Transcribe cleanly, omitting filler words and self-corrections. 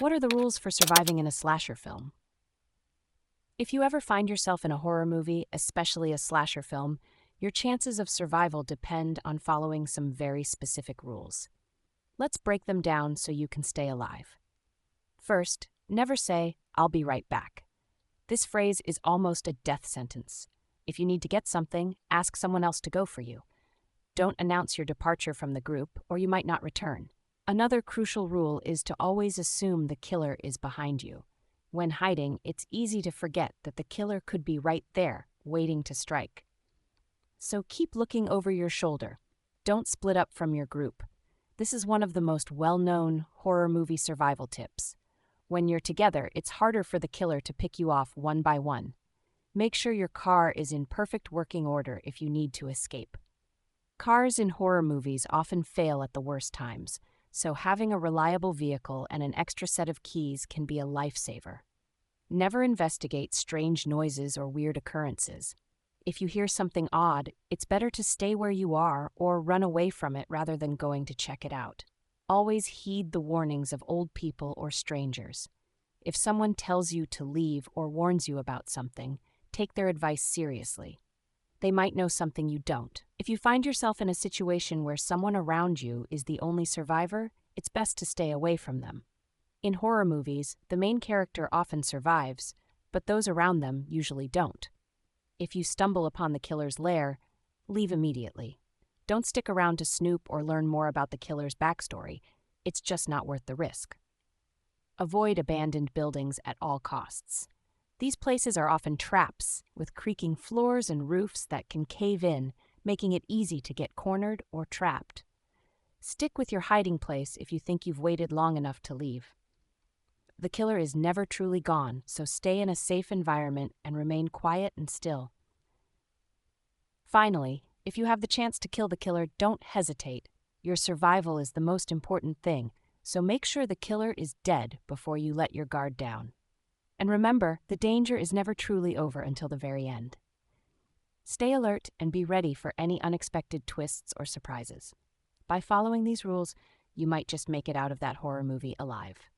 What are the rules for surviving in a slasher film? If you ever find yourself in a horror movie, especially a slasher film, your chances of survival depend on following some very specific rules. Let's break them down so you can stay alive. First, never say, "I'll be right back." This phrase is almost a death sentence. If you need to get something, ask someone else to go for you. Don't announce your departure from the group, or you might not return. Another crucial rule is to always assume the killer is behind you. When hiding, it's easy to forget that the killer could be right there, waiting to strike. So keep looking over your shoulder. Don't split up from your group. This is one of the most well-known horror movie survival tips. When you're together, it's harder for the killer to pick you off one by one. Make sure your car is in perfect working order if you need to escape. Cars in horror movies often fail at the worst times, so having a reliable vehicle and an extra set of keys can be a lifesaver. Never investigate strange noises or weird occurrences. If you hear something odd, it's better to stay where you are or run away from it rather than going to check it out. Always heed the warnings of old people or strangers. If someone tells you to leave or warns you about something, take their advice seriously. They might know something you don't. If you find yourself in a situation where someone around you is the only survivor, it's best to stay away from them. In horror movies, the main character often survives, but those around them usually don't. If you stumble upon the killer's lair, leave immediately. Don't stick around to snoop or learn more about the killer's backstory. It's just not worth the risk. Avoid abandoned buildings at all costs. These places are often traps, with creaking floors and roofs that can cave in, making it easy to get cornered or trapped. Stick with your hiding place if you think you've waited long enough to leave. The killer is never truly gone, so stay in a safe environment and remain quiet and still. Finally, if you have the chance to kill the killer, don't hesitate. Your survival is the most important thing, so make sure the killer is dead before you let your guard down. And remember, the danger is never truly over until the very end. Stay alert and be ready for any unexpected twists or surprises. By following these rules, you might just make it out of that horror movie alive.